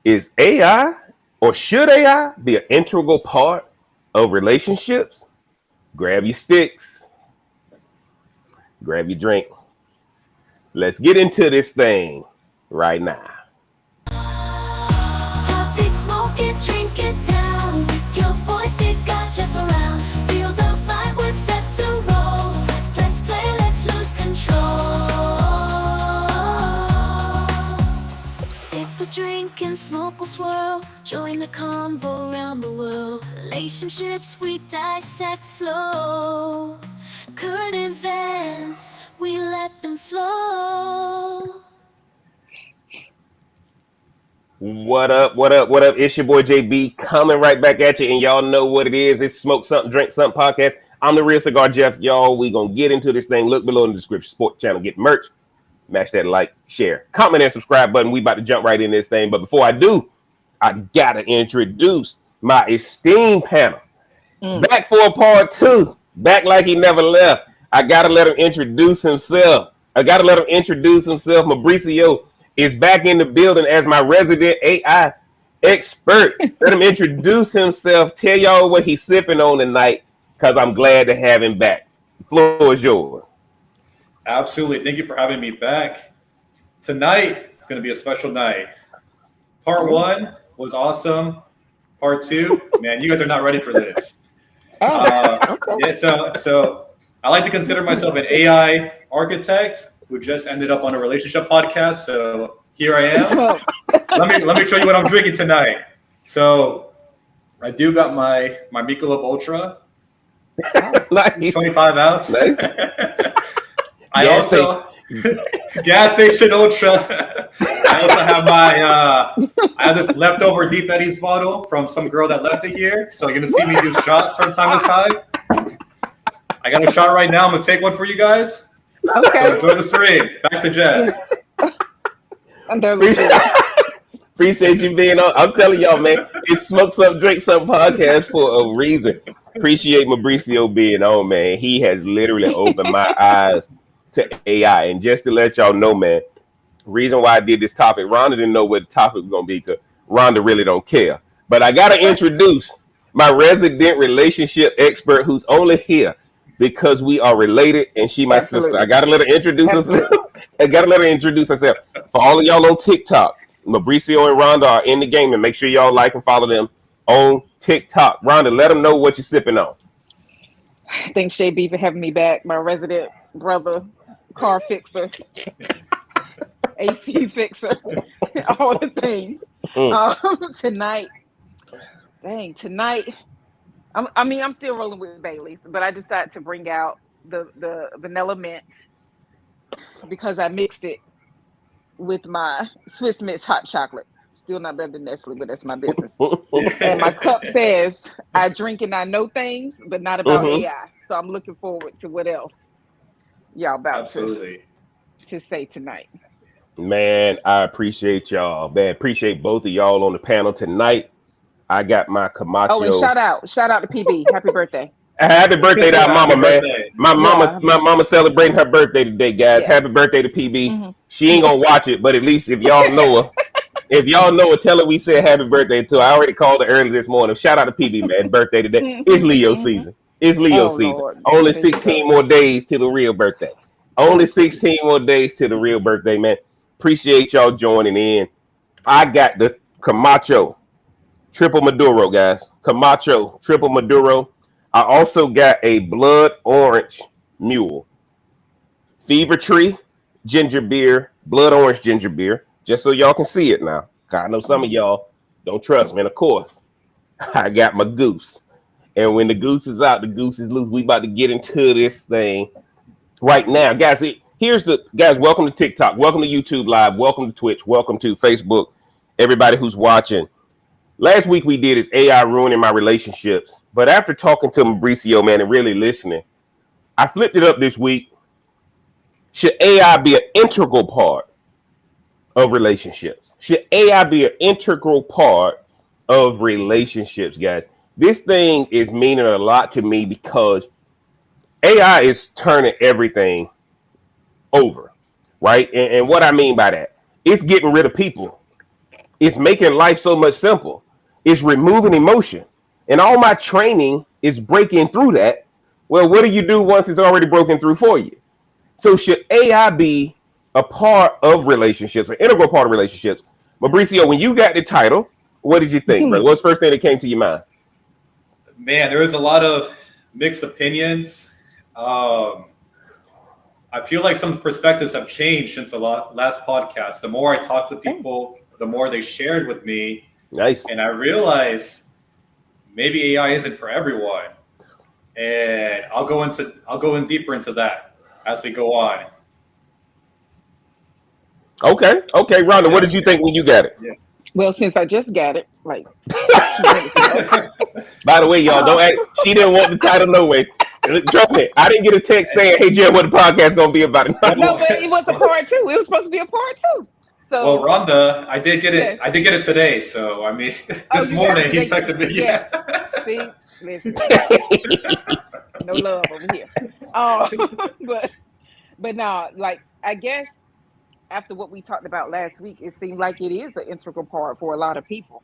Is AI or should AI be an integral part of relationships? Grab your sticks, grab your drink. Let's get into this thing right now. Smoke it, drink it down. With your voice, it got you around. Feel the vibe, we're set to roll. Press play, let's lose control. Sip a drink and smoke will swirl. Join the convo around the world. Relationships we dissect slow. Current events, we let them flow. What up, what up, what up? It's your boy JB coming right back at you, and y'all know what it is. It's Smoke Something, Drink Something podcast. I'm the Real Cigar Jeff, y'all. We gonna get into this thing. Look below in the description. Support the channel, get merch. Mash that like, share, comment, and subscribe button. We about to jump right in this thing. But before I do, I gotta introduce my esteemed panel. Back for a part two. Back like he never left. I gotta let him introduce himself. Mauricio is back in the building as my resident AI expert. Let him introduce himself. Tell y'all what he's sipping on tonight, because I'm glad to have him back. The floor is yours. Absolutely. Thank you for having me back. Tonight, it's going to be a special night. Part one was awesome. Part two, man, you guys are not ready for this. Yeah, so I like to consider myself an AI architect who just ended up on a relationship podcast. So here I am. Let me show you what I'm drinking tonight. So I do got my Michelob Ultra, Nice. 25 ounce. Nice. I also gas station Ultra. I also have I have this leftover Deep Eddies bottle from some girl that left it here. So you're gonna see me do shots from time to time. I got a shot right now. I'm gonna take one for you guys. Okay. So enjoy the stream. Back to Jeff. Appreciate you being on. I'm telling y'all, man, it's Smoke Something, Drink Something podcast for a reason. Appreciate Mauricio being on, man. He has literally opened my eyes to AI. And just to let y'all know, man, reason why I did this topic, Rhonda didn't know what the topic was going to be because Rhonda really don't care. But I got to introduce my resident relationship expert who's only here because we are related and she my sister. I got to let her introduce herself. For all of y'all on TikTok, Mauricio and Rhonda are in the game, and make sure y'all like and follow them on TikTok. Rhonda, let them know what you're sipping on. Thanks, JB, for having me back. My resident brother, car fixer, AC fixer, all the things. Tonight, I'm still rolling with Bailey's, but I decided to bring out the vanilla mint because I mixed it with my Swiss Miss hot chocolate. Still not better than Nestle, but that's my business. And my cup says, I drink and I know things, but not about AI. So I'm looking forward to what else y'all about to say tonight. Man, I appreciate y'all. Man, appreciate both of y'all on the panel tonight. I got my Camacho. Oh, and shout out to PB. Happy birthday. Happy birthday to our mama, man. My mama celebrating her birthday today, guys. Yeah. Happy birthday to PB. She ain't gonna watch it, but at least if y'all know her, tell her we said happy birthday to her. I already called her early this morning. Shout out to PB, man. Birthday today. It's Leo season. Season. Lord. Only 16 more days to the real birthday. Only 16 more days to the real birthday, man. Appreciate y'all joining in. I got the Camacho Triple Maduro, guys. Camacho Triple Maduro. I also got a Blood Orange Mule. Fever Tree ginger beer, blood orange ginger beer, just so y'all can see it now. I know some of y'all don't trust me. And of course, I got my goose. And when the goose is out, the goose is loose. We about to get into this thing right now. Guys, welcome to TikTok, welcome to YouTube Live, welcome to Twitch, welcome to Facebook, everybody who's watching. Last week we did is AI ruining my relationships. But after talking to Mauricio, man, and really listening, I flipped it up this week. Should AI be an integral part of relationships? Should AI be an integral part of relationships, guys? This thing is meaning a lot to me because AI is turning everything over, right? And what I mean by that, it's getting rid of people. It's making life so much simple. It's removing emotion. And all my training is breaking through that. Well, what do you do once it's already broken through for you? So should AI be a part of relationships, an integral part of relationships? Mauricio, when you got the title, what did you think, brother? What's the first thing that came to your mind? Man, there was a lot of mixed opinions. I feel like some perspectives have changed since the last podcast. The more I talked to people, the more they shared with me. Nice. And I realized maybe AI isn't for everyone. And I'll go in deeper into that as we go on. Okay, Rhonda, what did you think when you got it? Yeah. Well, since I just got it, like. By the way, y'all, don't act. She didn't want the title no way. Trust me, I didn't get a text saying, "Hey, Jim, what the podcast gonna be about?" No, but it was a part 2. It was supposed to be a part 2. So, well, Rhonda, I did get it. Yes. I did get it today. So I mean, this morning he texted me. Yeah. See, listen, no love over here. But no, like I guess after what we talked about last week, it seemed like it is an integral part for a lot of people.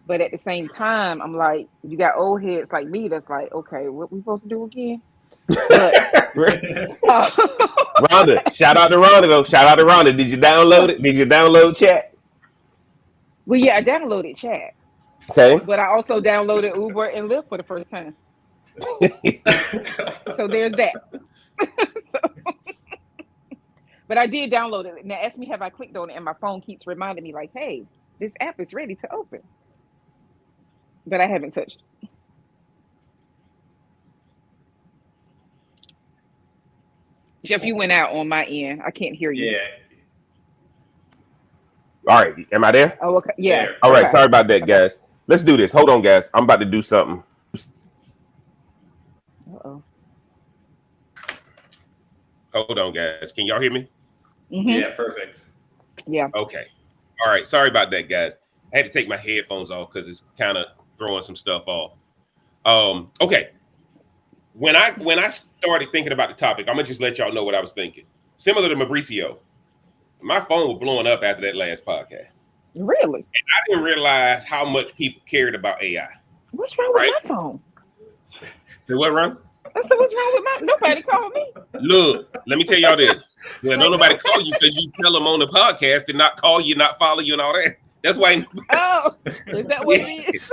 But at the same time, I'm like, you got old heads like me that's like, okay, what we supposed to do again? But, Rhonda, shout out to Rhonda though. Shout out to Rhonda. Did you download it? Did you download Chat? Well, yeah, I downloaded Chat. Okay. But I also downloaded Uber and Lyft for the first time. So there's that. But I did download it. Now ask me, have I clicked on it? And my phone keeps reminding me like, hey, this app is ready to open. But I haven't touched it. Jeff, you went out on my end. I can't hear you. Yeah. All right. Am I there? Oh, okay. Yeah. All right. Sorry about that, guys. Let's do this. Hold on, guys. I'm about to do something. Uh-oh. Hold on, guys. Can y'all hear me? Mm-hmm. Yeah, perfect. Yeah. Okay. All right. Sorry about that, guys. I had to take my headphones off because it's kind of throwing some stuff off. Okay. When I started thinking about the topic, I'm gonna just let y'all know what I was thinking. Similar to Mauricio, my phone was blowing up after that last podcast. Really? And I didn't realize how much people cared about AI. What's wrong with my phone? Say what, Ron? I said, what's wrong with my? Nobody called me. Look, let me tell y'all this. Well, don't nobody call you because you tell them on the podcast to not call you, not follow you, and all that. That's why. Oh, is that what it is?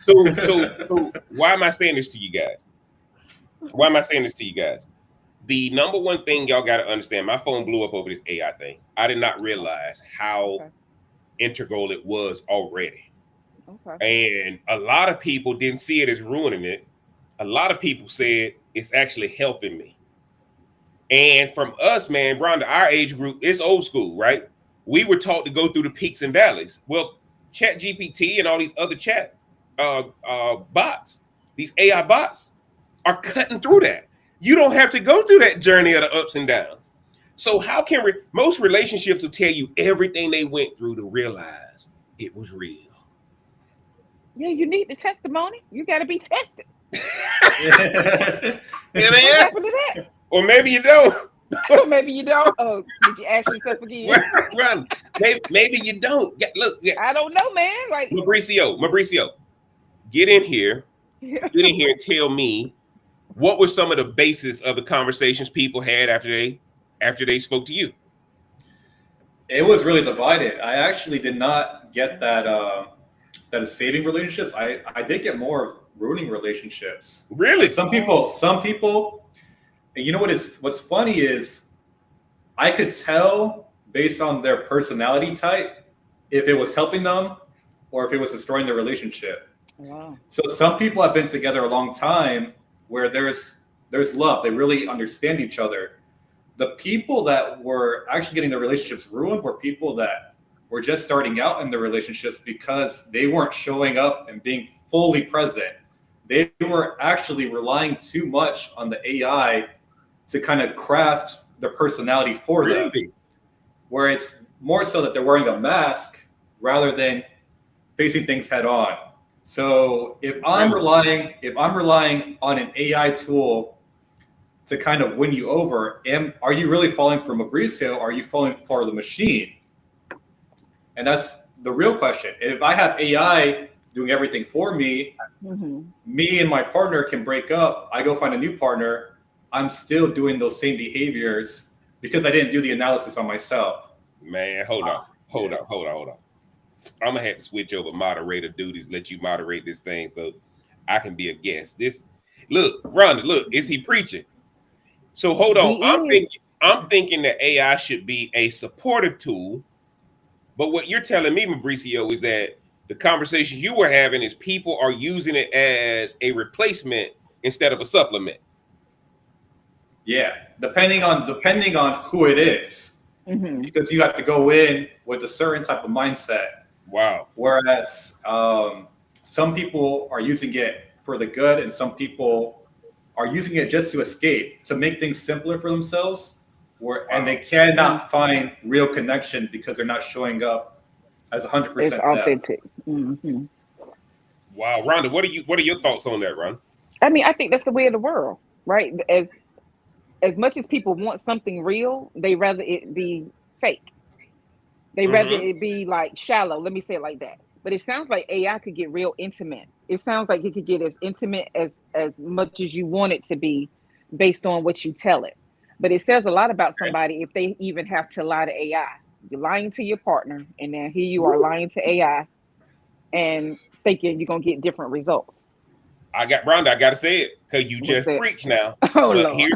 So why am I saying this to you guys? The number one thing y'all got to understand, my phone blew up over this AI thing. I did not realize how integral it was already. Okay. And a lot of people didn't see it as ruining it. A lot of people said it's actually helping me. And from us, man, Rhonda, our age group, it's old school, right? We were taught to go through the peaks and valleys. Well, ChatGPT and all these other chat bots, these AI bots, are cutting through that. You don't have to go through that journey of the ups and downs. So how can most relationships will tell you everything they went through to realize it was real? Yeah, you need the testimony. You got to be tested. What happened to that? Or maybe you don't. Maybe you don't. Oh, did you ask yourself again? Run. Maybe you don't. Look. I don't know, man. Like Mauricio, get in here. Get in here and tell me what were some of the basis of the conversations people had after they spoke to you. It was really divided. I actually did not get that that is saving relationships. I did get more of ruining relationships. Really? Like some people. And you know what's funny is I could tell based on their personality type if it was helping them or if it was destroying their relationship. Wow. So some people have been together a long time where there's love. They really understand each other. The people that were actually getting their relationships ruined were people that were just starting out in their relationships because they weren't showing up and being fully present. They were actually relying too much on the AI to kind of craft their personality for them, where it's more so that they're wearing a mask rather than facing things head on. So if I'm relying on an AI tool to kind of win you over, are you really falling for Mauricio? Or are you falling for the machine? And that's the real question. If I have AI doing everything for me, me and my partner can break up. I go find a new partner. I'm still doing those same behaviors because I didn't do the analysis on myself. Man, hold on. I'm gonna have to switch over moderator duties, let you moderate this thing so I can be a guest. Look, Rhonda, look, is he preaching? So hold on. I'm thinking that AI should be a supportive tool, but what you're telling me, Mauricio, is that the conversation you were having is people are using it as a replacement instead of a supplement. Yeah, depending on who it is, because you have to go in with a certain type of mindset. Wow. Whereas some people are using it for the good, and some people are using it just to escape, to make things simpler for themselves, and they cannot find real connection because they're not showing up as 100%. It's authentic. Wow, Rhonda, what are your thoughts on that, Ron? I mean, I think that's the way of the world, right? As much as people want something real, they rather it be fake. They rather it be like shallow. Let me say it like that. But it sounds like AI could get real intimate. It sounds like it could get as intimate as much as you want it to be based on what you tell it. But it says a lot about somebody if they even have to lie to AI. You're lying to your partner, and then here you are lying to AI and thinking you're going to get different results. Rhonda, I got to say it because you just preach now. Oh, Lord.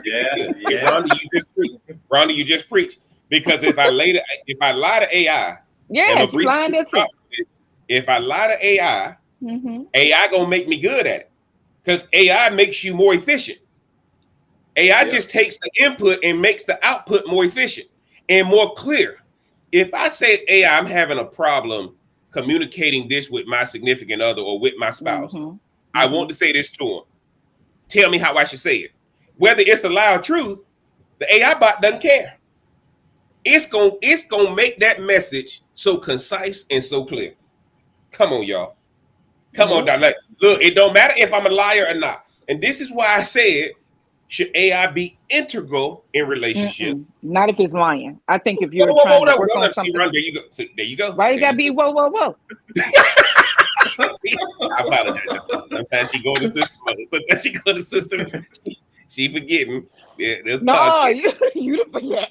Rhonda, you just preach. Because if I lie to AI, yes, you're lying there too. If I lie to AI, AI gonna make me good at it. Because AI makes you more efficient. AI just takes the input and makes the output more efficient and more clear. If I say, AI, I'm having a problem communicating this with my significant other or with my spouse, I want to say this to him. Tell me how I should say it. Whether it's a lie or truth, the AI bot doesn't care. It's gonna make that message so concise and so clear. Come on, y'all. Come on, Doc. Look, it don't matter if I'm a liar or not. And this is why I said, should AI be integral in relationship? Not if it's lying. I think if you're trying to work on something. There you go. See, there you go. Why you gotta be whoa? I apologize. Sometimes she go to the system. She forgetting. Yeah, no, you forget.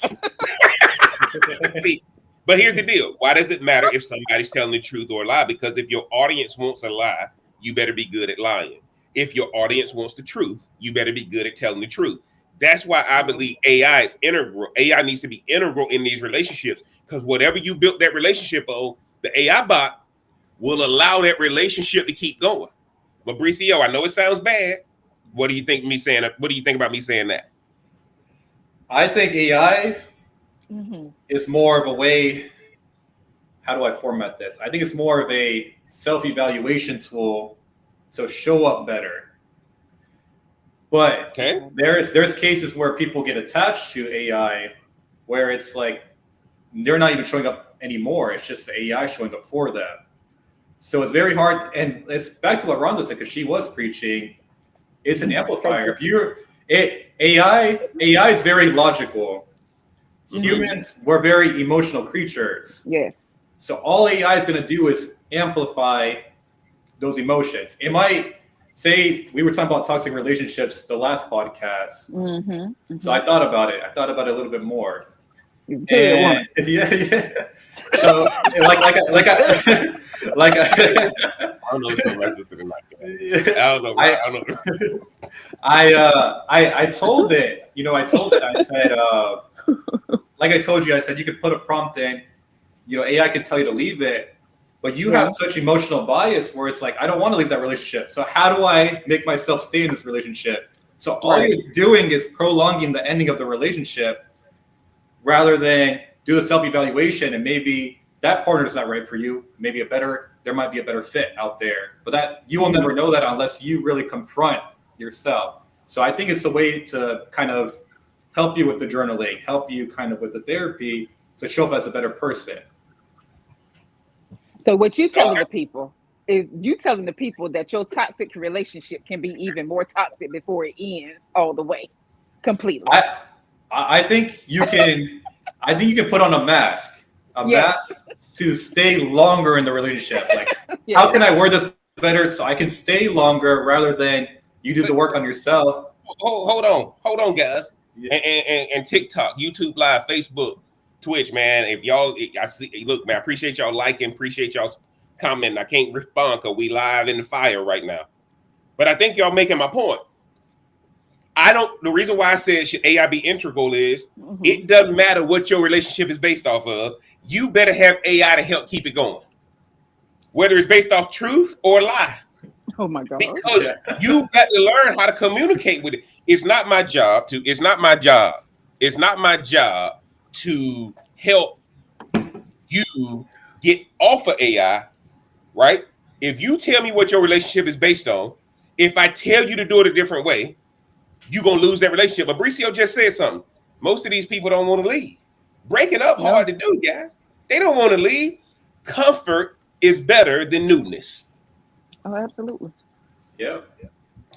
See, but here's the deal. Why does it matter if somebody's telling the truth or a lie? Because if your audience wants a lie, you better be good at lying. If your audience wants the truth, you better be good at telling the truth. That's why I believe AI is integral. AI needs to be integral in these relationships because whatever you built that relationship on, the AI bot will allow that relationship to keep going. Mauricio, I know it sounds bad. What do you think me saying? What do you think about me saying that? I think AI is more of a way. How do I format this? I think it's more of a self-evaluation tool to show up better. But there's cases where people get attached to AI where it's like they're not even showing up anymore. It's just the AI showing up for them. So it's very hard. And it's back to what Rhonda said, because she was preaching. It's an amplifier. AI is very logical. Humans, we're very emotional creatures. Yes. So all AI is going to do is amplify those emotions. It might say, we were talking about toxic relationships the last podcast. So I thought about it. A little bit more. And, yeah. So like I don't know if my sister didn't like that. I don't know. I told it. I said, like I told you, I said you could put a prompt in. AI can tell you to leave it, but you have such emotional bias where it's like, I don't want to leave that relationship. So how do I make myself stay in this relationship? So all you're doing is prolonging the ending of the relationship rather than do the self-evaluation, and maybe that partner is not right for you. Maybe there might be a better fit out there, but that you will never know that unless you really confront yourself. So I think it's a way to kind of help you with the journaling, help you kind of with the therapy to show up as a better person. So what you're telling the people is that your toxic relationship can be even more toxic before it ends all the way, completely. I think you can. I think you can put on a mask. a Yes. mask to stay longer in the relationship. Like, Yes. how can I word this better so I can stay longer rather than you do the work on yourself? Hold on, guys. Yeah. And TikTok, YouTube Live, Facebook, Twitch, man. If y'all, I see, look, man, I appreciate y'all liking, appreciate y'all's commenting. I can't respond because we live in the fire right now. But I think y'all making my point. The reason why I said should AI be integral is it doesn't matter what your relationship is based off of. You better have AI to help keep it going. Whether it's based off truth or lie. Oh my God. Because you got to learn how to communicate with it. It's not my job to help you get off of AI, right? If you tell me what your relationship is based on, if I tell you to do it a different way, you're gonna lose that relationship. But Mauricio just said something. Most of these people don't want to leave. Breaking up hard to do, guys. They don't want to leave. Comfort is better than newness. Oh, absolutely. Yeah.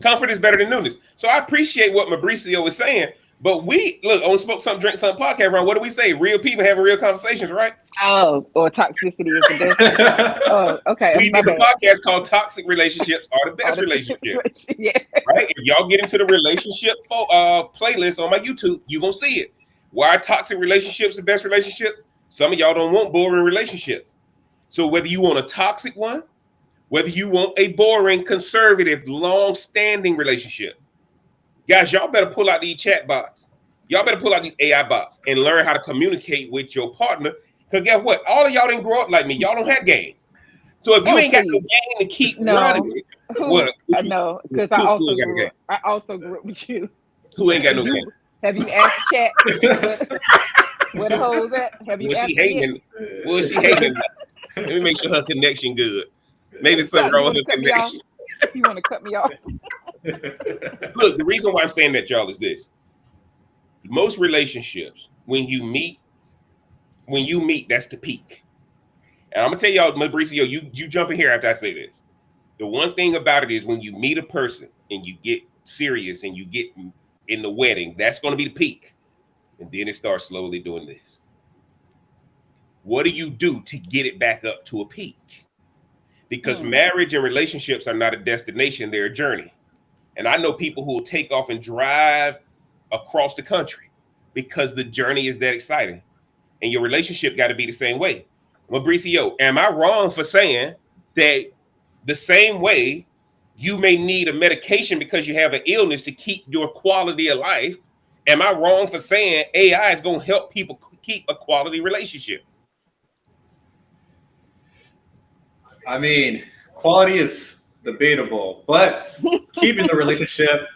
Comfort is better than newness. So I appreciate what Mauricio was saying. But we look on Smoke Something, Drink Something podcast, Ron. What do we say? Real people having real conversations, right? Oh, or toxicity is the best. Oh, okay. We did a podcast called Toxic Relationships Are the Best Relationships. Yeah. Right? If y'all get into the relationship playlist on my YouTube, you're going to see it. Why are toxic relationships the best relationship? Some of y'all don't want boring relationships. So whether you want a toxic one, whether you want a boring, conservative, long-standing relationship, guys, y'all better pull out these chat bots. Y'all better pull out these AI bots and learn how to communicate with your partner. Because guess what? All of y'all didn't grow up like me. Y'all don't have game. So if you ain't got no game to keep running with, what? No, because I also grew up with you. Who ain't got no game? Have you asked Chat where the hoes at? Have you asked hating? Well, she hating. Let me make sure her connection good. Maybe something wrong with her connection. You want to cut me off? Look, the reason why I'm saying that, y'all, is this. Most relationships, when you meet, that's the peak. And I'm gonna tell y'all, Mauricio, you jump in here after I say this. The one thing about it is when you meet a person and you get serious and you get in the wedding, that's gonna be the peak. And then it starts slowly doing this. What do you do to get it back up to a peak? Because marriage and relationships are not a destination, they're a journey. And I know people who will take off and drive across the country because the journey is that exciting. And your relationship got to be the same way. Mauricio, am I wrong for saying that the same way you may need a medication because you have an illness to keep your quality of life? Am I wrong for saying AI is going to help people keep a quality relationship? I mean, quality is debatable, but keeping the relationship,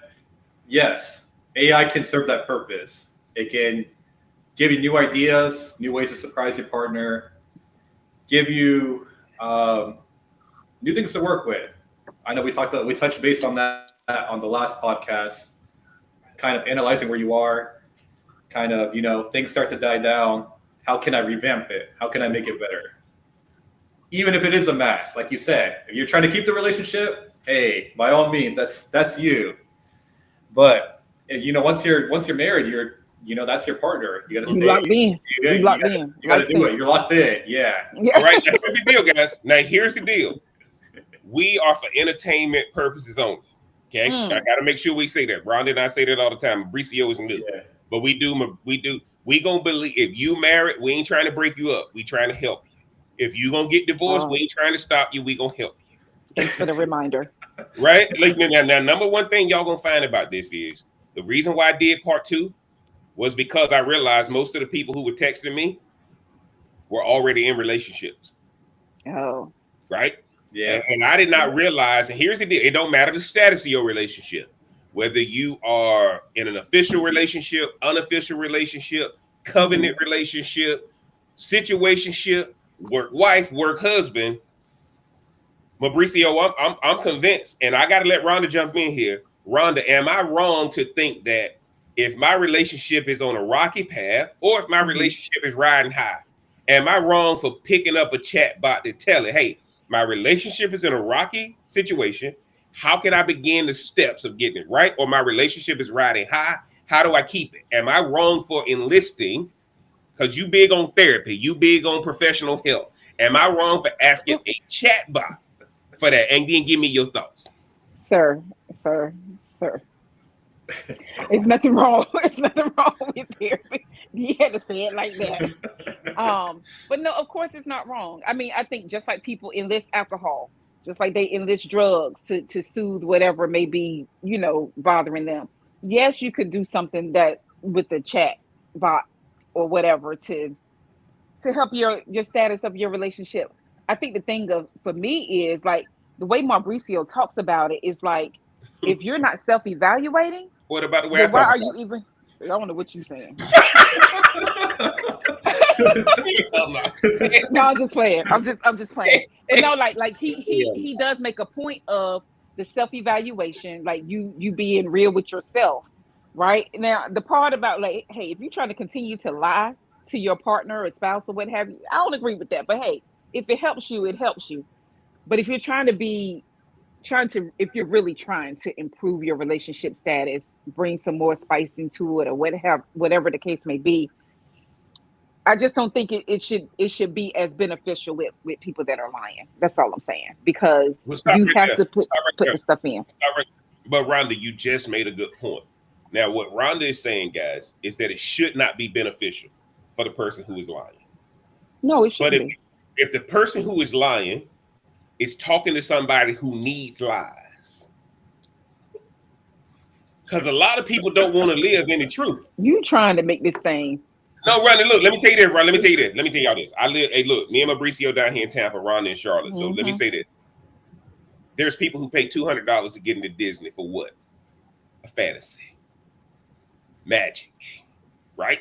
yes, AI can serve that purpose. It can give you new ideas, new ways to surprise your partner, give you new things to work with. I know we touched base on that on the last podcast, kind of analyzing where you are, kind of, things start to die down. How can I revamp it? How can I make it better? Even if it is a mess, like you said, if you're trying to keep the relationship, hey, by all means, that's you. But once you're married, that's your partner. You got to stay locked in. You locked in. You got to do it. You're locked in. Yeah. All right. Now here's the deal, guys. Now here's the deal. We are for entertainment purposes only. Okay. I got to make sure we say that. Rhonda and I say that all the time. Mauricio isn't new, but we do. We gonna believe if you married, we ain't trying to break you up. We trying to help you. If you gonna get divorced, we ain't trying to stop you. We gonna help you. Thanks for the reminder. Right? Like, now, number one thing y'all gonna find about this is the reason why I did part 2 was because I realized most of the people who were texting me were already in relationships. Oh. Right? Yeah. And I did not realize, and here's the deal, it don't matter the status of your relationship, whether you are in an official relationship, unofficial relationship, covenant relationship, situationship, work wife, work husband. Mauricio, I'm convinced, and I got to let Rhonda jump in here. Rhonda, am I wrong to think that if my relationship is on a rocky path, or if my relationship is riding high, am I wrong for picking up a chat bot to tell it, hey, my relationship is in a rocky situation. How can I begin the steps of getting it right? Or my relationship is riding high. How do I keep it? Am I wrong for enlisting because you big on therapy, you big on professional help. Am I wrong for asking a chatbot for that? And then give me your thoughts. Sir. It's nothing wrong. It's nothing wrong with therapy. You had to say it like that. But no, of course it's not wrong. I mean, I think just like people enlist alcohol, just like they enlist drugs to soothe whatever may be, bothering them. Yes, you could do something that with the chat bot or whatever to help your status of your relationship. I think the thing for me is like the way Mauricio talks about it is like if you're not self-evaluating, What about the way then I why talk are about you even? I don't know what you're saying. No, I'm just playing. I'm just playing. But no, like he does make a point of the self-evaluation, like you being real with yourself, right? Now, the part about like, hey, if you're trying to continue to lie to your partner or spouse or what have you, I don't agree with that. But hey, if it helps you, it helps you. But if you're if you're really trying to improve your relationship status, bring some more spice into it or whatever the case may be, I just don't think it should be as beneficial with people that are lying. That's all I'm saying, because well, stop you right have there. to put Stop right there. the stuff in. Stop right. But Rhonda, you just made a good point. Now, what Rhonda is saying, guys, is that it should not be beneficial for the person who is lying. No, it shouldn't be. If the person who is lying is talking to somebody who needs lies, because a lot of people don't want to live in the truth. You trying to make this thing. No, Ronnie, look, let me tell you this, Ron. Let me tell y'all this. Hey, look, me and Mauricio down here in Tampa, Ron in Charlotte. So let me say this. There's people who pay $200 to get into Disney for what? A fantasy. Magic. Right?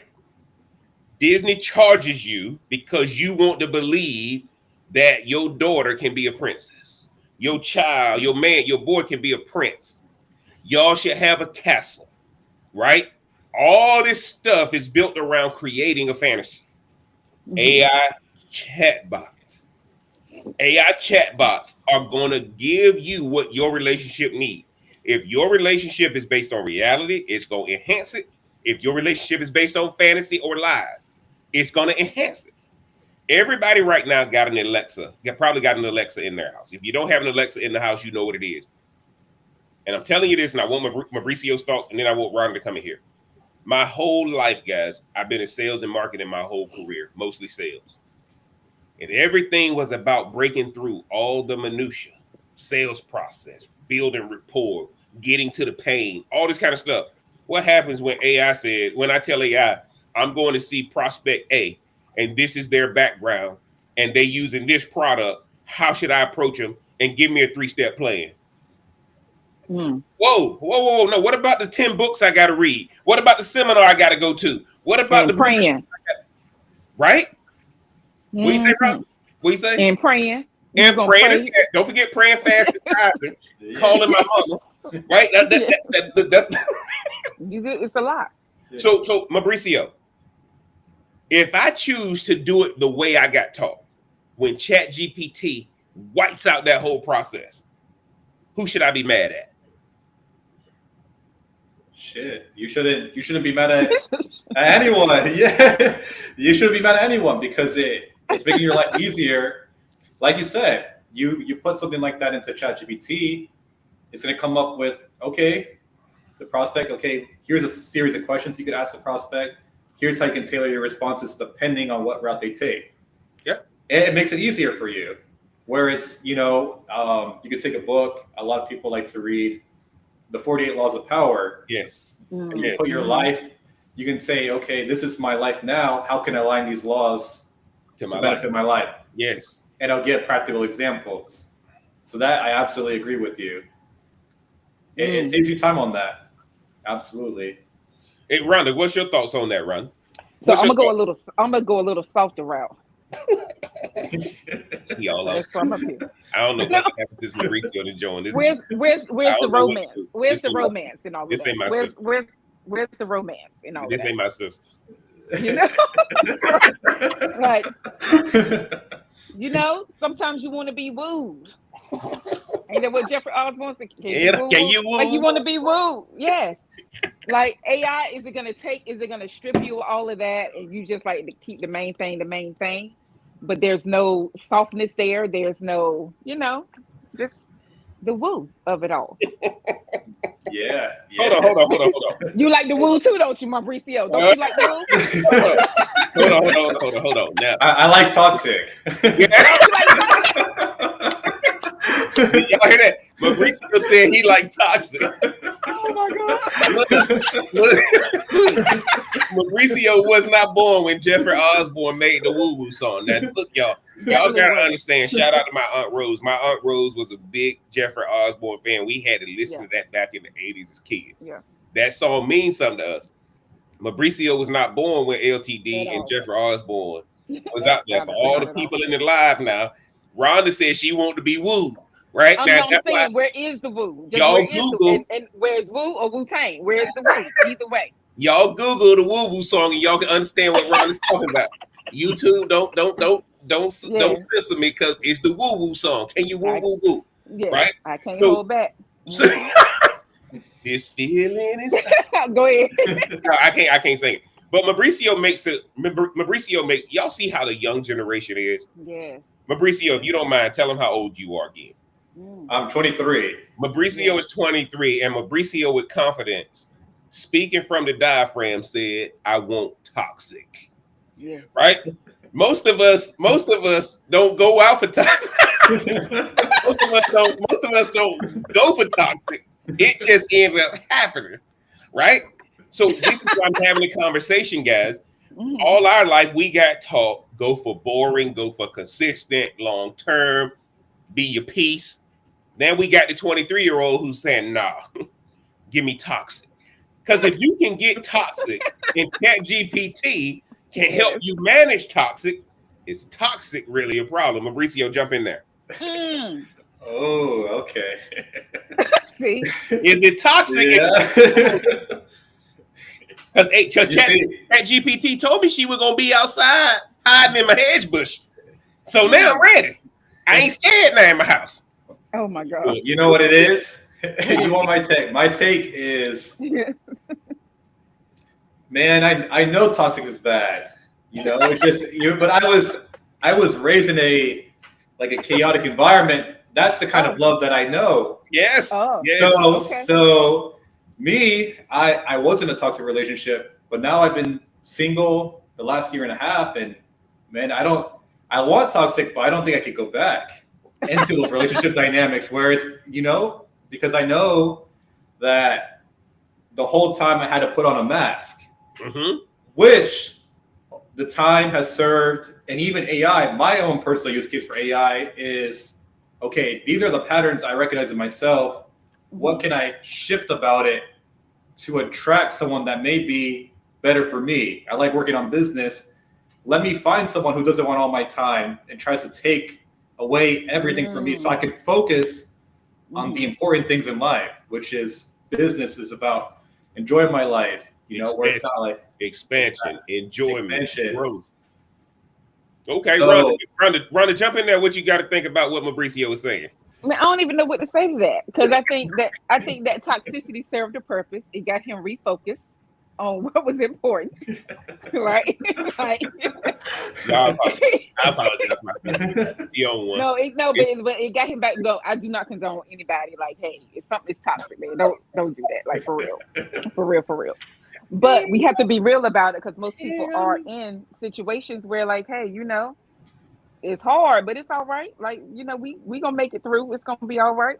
Disney charges you because you want to believe that your daughter can be a princess. Your child, your man, your boy can be a prince. Y'all should have a castle. Right? All this stuff is built around creating a fantasy. AI chatbots. AI chatbots are going to give you what your relationship needs. If your relationship is based on reality, it's going to enhance it. If your relationship is based on fantasy or lies, it's going to enhance it. Everybody right now got an Alexa. Probably got an Alexa in their house. If you don't have an Alexa in the house, you know what it is. And I'm telling you this, and I want Mauricio's thoughts, and then I want Ron to come in here. My whole life, guys, I've been in sales and marketing my whole career, mostly sales. And everything was about breaking through all the minutia, sales process, building rapport, getting to the pain, all this kind of stuff. What happens when I tell AI, I'm going to see prospect A, and this is their background, and they using this product, how should I approach them? And give me a 3-step plan. Whoa. No, what about the 10 books I got to read? What about the seminar I got to go to? What about praying? Right? What do you say, bro? What do you say? And praying. And praying. Don't forget praying fast and tithing. Calling my mama. Right? That's it's a lot. So Mauricio, if I choose to do it the way I got taught, when ChatGPT wipes out that whole process, who should I be mad at? Shit, you shouldn't be mad at anyone. Yeah, you shouldn't be mad at anyone because it's making your life easier. Like you said, you put something like that into ChatGPT, it's going to come up with, okay, the prospect, okay, here's a series of questions you could ask the prospect. Here's how you can tailor your responses depending on what route they take. Yeah, and it makes it easier for you. Where it's, you could take a book. A lot of people like to read the 48 Laws of Power. Yes. And you put your life, you can say, okay, this is my life now. How can I align these laws to benefit my life? Yes. And I'll get practical examples. So that I absolutely agree with you. It saves you time on that. Absolutely. Hey, Rhonda, what's your thoughts on that, Ron? So I'm gonna go a little softer route. Y'all I don't know what happened to this Mauricio to join this. Where's the romance? Where's the romance in all of this that? Ain't my sister. Where's the romance in all of that? This ain't my sister. Like, sometimes you want to be wooed. Ain't that what Jeffrey Osborne said? Can you Yeah, woo can woo? you woo Like you woo? want to be wooed? Yes. Like AI, is it gonna strip you of all of that, and you just like to keep the main thing, but there's no softness there. There's no, just the woo of it all. Yeah. Hold on. You like the woo too, don't you, Mauricio? Don't you like the woo? Hold on. Now, I like toxic. yeah. Don't you like that? Did y'all hear that? Mauricio said he like toxic. Oh my God. Look, Mauricio was not born when Jeffrey Osborne made the Woo Woo song. Now, look, y'all gotta understand. Shout out to my Aunt Rose. My Aunt Rose was a big Jeffrey Osborne fan. We had to listen to that back in the 80s as kids. Yeah. That song means something to us. Mauricio was not born when LTD and Jeffrey Osborne was out there. For all the people in the live now, Rhonda said she wanted to be wooed. Right I'm now, not saying where is the woo? Just y'all where is Google and where's woo or Wu Tang? Where's the woo? Either way. Y'all Google the Woo Woo song and y'all can understand what Rhonda's talking about. YouTube, don't censor me because it's the Woo Woo song. Can you woo woo woo? Yeah, right? I can't hold back. This feeling inside. Go ahead. No, I can't sing it. But Mauricio makes it. Y'all see how the young generation is. Yes. Mauricio, if you don't mind, tell them how old you are again. I'm 23. Mauricio is 23, and Mauricio with confidence, speaking from the diaphragm, said, "I want toxic." Yeah. Right? Most of us don't go out for toxic. most of us don't go for toxic. It just ends up happening, right? So this is why I'm having a conversation, guys. All our life we got taught: go for boring, go for consistent, long term, be your peace. Now we got the 23-year-old who's saying, "Nah, give me toxic." Because if you can get toxic and ChatGPT can help you manage toxic, is toxic really a problem? Mauricio, jump in there. Oh, okay. See? Is it toxic? Yeah. Because ChatGPT told me she was going to be outside hiding in my hedge bushes. So now I'm ready. I ain't scared now in my house. Oh my God. You know what it is? You want my take? My take is, man, I know toxic is bad. You know, it's just but I was raised in a chaotic environment. That's the kind of love that I know. Yes. Oh. Yes. So me, I was in a toxic relationship, but now I've been single the last year and a half, and man, I want toxic, but I don't think I could go back into those relationship dynamics where it's, because I know that the whole time I had to put on a mask, which the time has served, and even AI, my own personal use case for AI is, okay, these are the patterns I recognize in myself. What can I shift about it to attract someone that may be better for me? I like working on business. Let me find someone who doesn't want all my time and tries to take away everything from me so I can focus on the important things in life, which is business is about enjoying my life, where it's not like expansion, enjoyment, growth. Okay, So, Rhonda, jump in there. What you got to think about what Mauricio was saying? I mean, I don't even know what to say to that, because I think that toxicity served a purpose. It got him refocused on what was important, right? Like, I apologize. You own one. But it got him back. No, I do not condone anybody. Like, hey, if something is toxic, man, don't do that. Like, for real. But we have to be real about it, because most people are in situations where, like, hey, it's hard, but it's all right. Like, we gonna make it through. It's gonna be all right,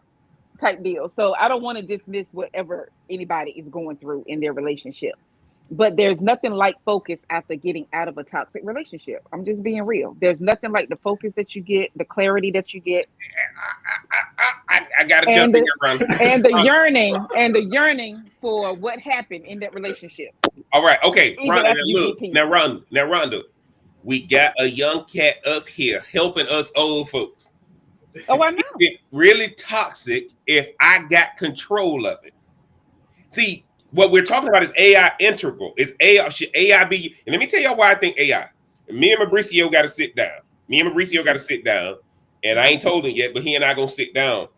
type deal. So I don't want to dismiss whatever anybody is going through in their relationship. But there's nothing like focus after getting out of a toxic relationship. I'm just being real. There's nothing like the focus that you get, the clarity that you get. I gotta jump in here, and the yearning for what happened in that relationship. All right, okay, Rhonda. Now, Rhonda, we got a young cat up here helping us old folks. Oh, I know. It's really toxic if I got control of it. See, what we're talking about is AI integral. Is AI, should AI be? And let me tell y'all why I think AI. Me and Mauricio got to sit down. And I ain't told him yet, but he and I gonna sit down.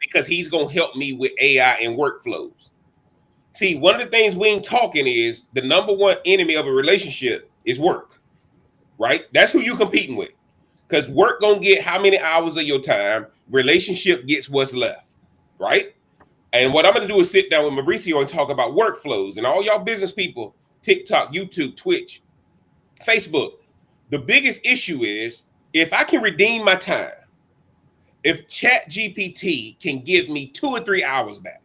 because he's gonna help me with AI and workflows. See, one of the things we ain't talking is the number one enemy of a relationship is work, right? That's who you competing with. Because work gonna get how many hours of your time, relationship gets what's left, right? And what I'm gonna do is sit down with Mauricio and talk about workflows and all y'all business people, TikTok, YouTube, Twitch, Facebook. The biggest issue is if I can redeem my time, if ChatGPT can give me 2 or 3 hours back,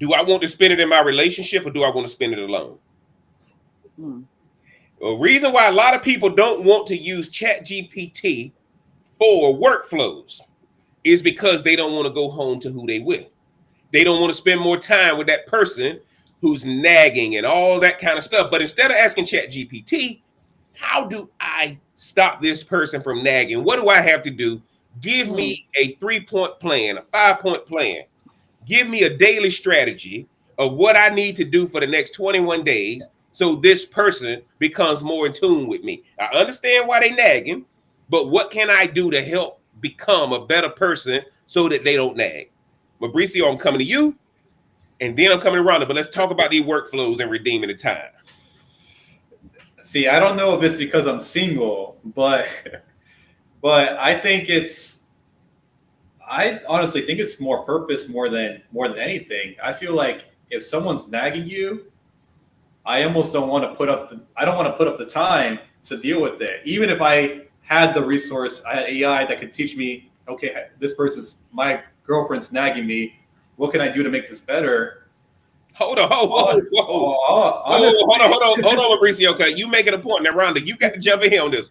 do I want to spend it in my relationship or do I want to spend it alone? The reason why a lot of people don't want to use ChatGPT for workflows is because they don't want to go home to who they with. They don't want to spend more time with that person who's nagging and all that kind of stuff. But instead of asking ChatGPT, how do I stop this person from nagging? What do I have to do? Give me a 3-point plan, a 5-point plan. Give me a daily strategy of what I need to do for the next 21 days so this person becomes more in tune with me. I understand why they nagging, but what can I do to help become a better person so that they don't nag? Mauricio, I'm coming to you, and then I'm coming to Rhonda, but let's talk about these workflows and redeeming the time. See, I don't know if it's because I'm single, but I think I honestly think it's more purpose more than anything. I feel like if someone's nagging you, I almost don't want to put up the time to deal with it. Even if I had the resource, I had AI that could teach me, okay, my girlfriend's nagging me. What can I do to make this better? Hold on, Mauricio. Okay, you making a point now, Rhonda. You got to jump in here on this.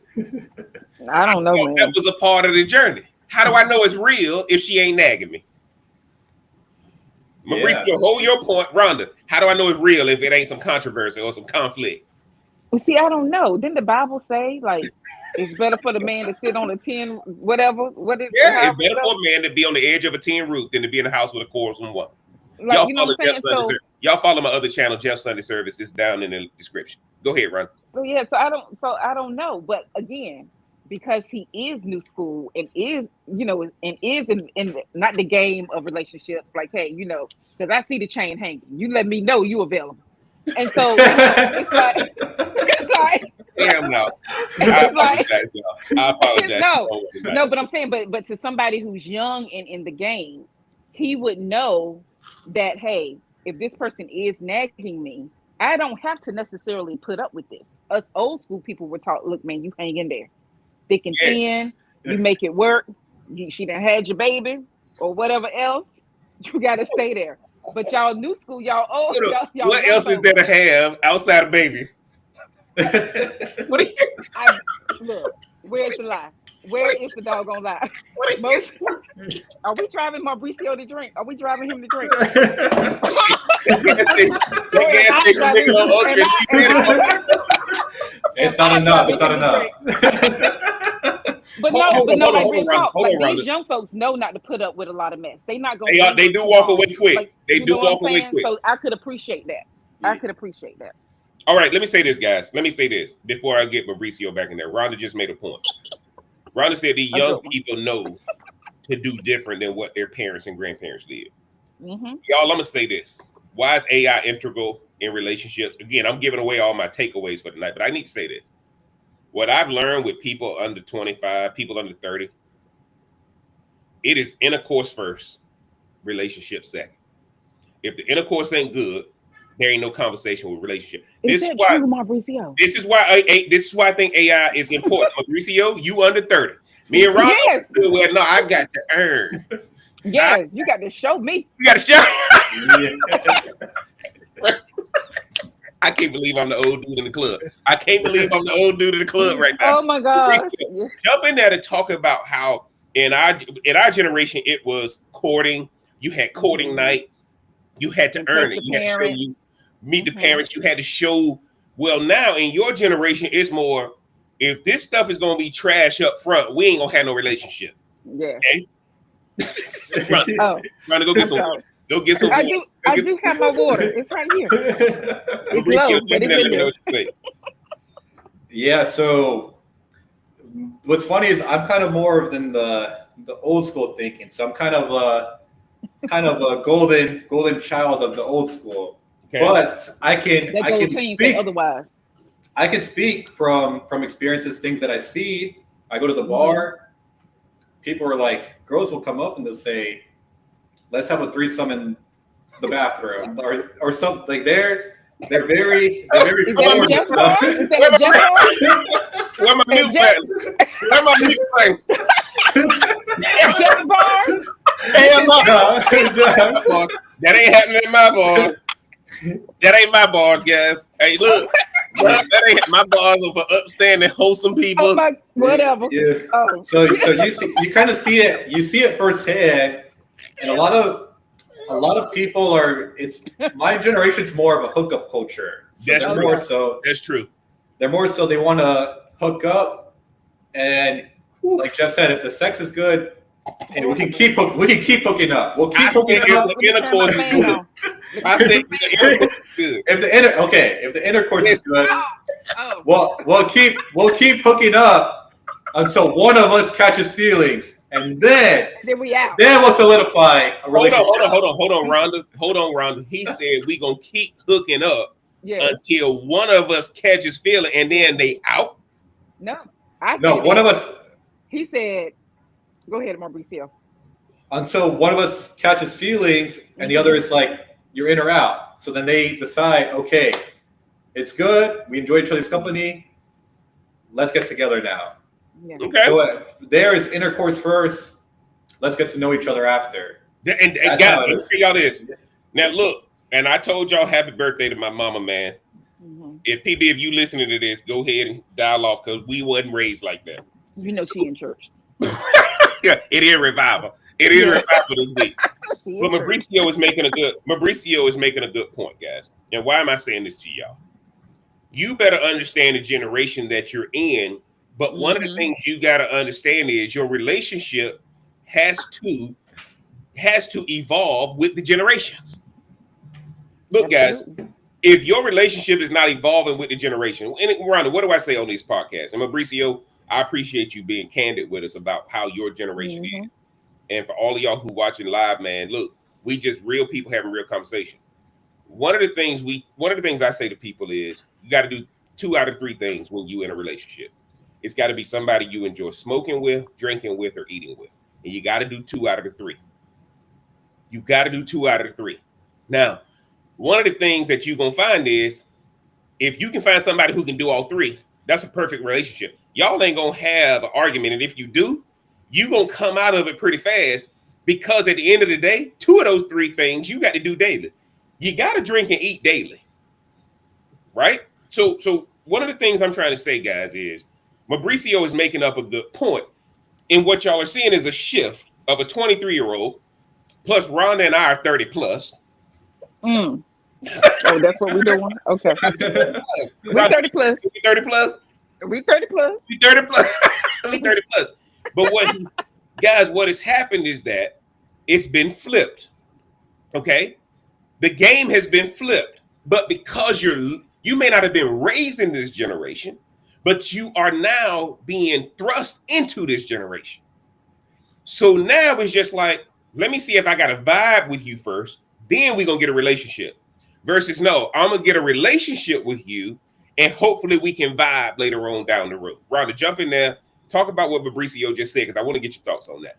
I don't know, man. That was a part of the journey. How do I know it's real if she ain't nagging me? Mauricio, hold your point. Rhonda, how do I know it's real if it ain't some controversy or some conflict? Well, see, I don't know. Didn't the Bible say, like, it's better for the man to sit on a tin, whatever? It's better for a man to be on the edge of a tin roof than to be in a house with a chorus and one. Like, Y'all you know what I'm saying? Y'all follow my other channel, Jeff Sunday Service. It's down in the description. Go ahead, Ron. So yeah, so I don't know. But again, because he is new school and is, in not the game of relationships, like, hey, because I see the chain hanging. You let me know you available. And so it's like damn no. I apologize. No, but I'm saying, but to somebody who's young and in the game, he would know that, hey, if this person is nagging me, I don't have to necessarily put up with this. Us old school people were taught, look, man, you hang in there. Thick and thin, you make it work. She done had your baby or whatever else. You got to stay there. But y'all new school, y'all old. Y'all what else is there to have outside of babies? Look, where's the lie? Where is the doggone lie? Are we driving Mauricio to drink? Are we driving him to drink? It's not enough. It's not enough. But these young folks know not to put up with a lot of mess. They not going. They do walk away quick. They do walk away quick. So I could appreciate that. All right, let me say this, guys. Let me say this before I get Mauricio back in there. Rhonda just made a point. Rhonda said these young people know to do different than what their parents and grandparents did. Mm-hmm. Y'all, I'm gonna say this. Why is AI integral in relationships? Again, I'm giving away all my takeaways for tonight, but I need to say this. What I've learned with people under 25, people under 30, it is intercourse first, relationship second. If the intercourse ain't good, there ain't no conversation with relationship. Is that true, Mauricio? This is why I think AI is important. Mauricio, you under 30. Me and Ron, well, no, I got to earn. Yes, you got to show me. You got to show. I can't believe I'm the old dude in the club. I can't believe I'm the old dude in the club right now. Oh my God! Jump in there to talk about how in our generation it was courting. You had courting night. You had to earn it. You had to show you meet the parents. You had to show. Well, now in your generation, it's more. If this stuff is gonna be trash up front, we ain't gonna have no relationship. Yeah. Okay? Trying to go get some water. Go get some water. I do have my water. It's right here. It's low, but it's in there. Yeah. So what's funny is I'm kind of more than the the old school thinking. So I'm kind of a golden child of the old school. Okay. But I can speak otherwise. I can speak from experiences, things that I see. I go to the bar. People are like, girls will come up and they'll say, "Let's have a threesome in the bathroom," or something. Like they're very forward. Is that a Jeff bar? Where my mute button? Where my mute button? Jeff bar? Hell no. That ain't happening in my bars. That ain't my bars, guys. Hey, look. That ain't my bars are for upstanding, wholesome people. Oh my, whatever. Yeah. Oh. So you kind of see it. You see it firsthand, and a lot of people are. It's my generation's more of a hookup culture. So that's true. More so. That's true. They're more so they want to hook up, and like Jeff said, if the sex is good, and we can keep hooking up. We'll keep hooking up. The intercourse is good. I think the intercourse is good. If the intercourse is good, we'll keep hooking up until one of us catches feelings, and then we out. Then we'll solidify a relationship. Hold on, Rhonda. He said we gonna keep hooking up until one of us catches feeling, and then they out. No, one of us. He said, "Go ahead, Mauricio." Until one of us catches feelings, and the other is like, you're in or out. So then they decide, okay, it's good. We enjoy each other's company. Let's get together now. Yeah. Okay. So there is intercourse first. Let's get to know each other after. And guys, let me say y'all this. Now look, and I told y'all happy birthday to my mama, man. Mm-hmm. If you listening to this, go ahead and dial off because we wasn't raised like that. You know she in church. Yeah, it is revival. It is revival this week. But Mauricio is making a good point, guys. And why am I saying this to y'all? You better understand the generation that you're in. But one of the things you got to understand is your relationship has to evolve with the generations. Look, guys, if your relationship is not evolving with the generation, and Rhonda, what do I say on these podcasts? And Mauricio, I appreciate you being candid with us about how your generation is. And for all of y'all who watching live, man, look, we just real people having real conversation. One of the things I say to people is you got to do 2 out of 3 things when you in a relationship. It's got to be somebody you enjoy smoking with, drinking with, or eating with. And you got to do 2 out of the 3. You got to do 2 out of the 3. Now, one of the things that you're going to find is if you can find somebody who can do all 3, that's a perfect relationship. Y'all ain't going to have an argument. And if you do, you're going to come out of it pretty fast because at the end of the day, 2 of those 3 things you got to do daily. You got to drink and eat daily, right? So one of the things I'm trying to say, guys, is Mauricio is making up a good point. And what y'all are seeing is a shift of a 23-year-old plus Rhonda and I are 30 plus. Oh, that's what we're doing? Okay. We're 30 plus. We 30 plus? We 30 plus. We 30 plus. We 30 plus. But what has happened is that it's been flipped. Okay? The game has been flipped. But because you may not have been raised in this generation, but you are now being thrust into this generation. So now it's just like, let me see if I got a vibe with you first, then we're going to get a relationship. Versus, no, I'm going to get a relationship with you, and hopefully we can vibe later on down the road. Rhonda, jump in there. Talk about what Mauricio just said, because I want to get your thoughts on that.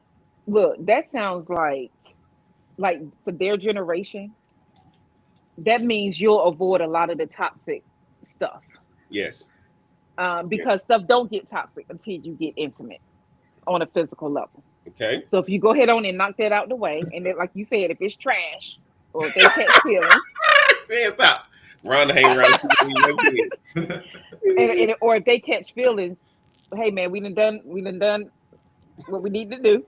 Look, that sounds like for their generation, that means you'll avoid a lot of the toxic stuff. Yes. Because stuff don't get toxic until you get intimate on a physical level. Okay. So if you go ahead on and knock that out the way, and then, like you said, if it's trash or if they catch feelings, man, stop. Rhonda hang around. or if they catch feelings, hey man, we done done what we need to do.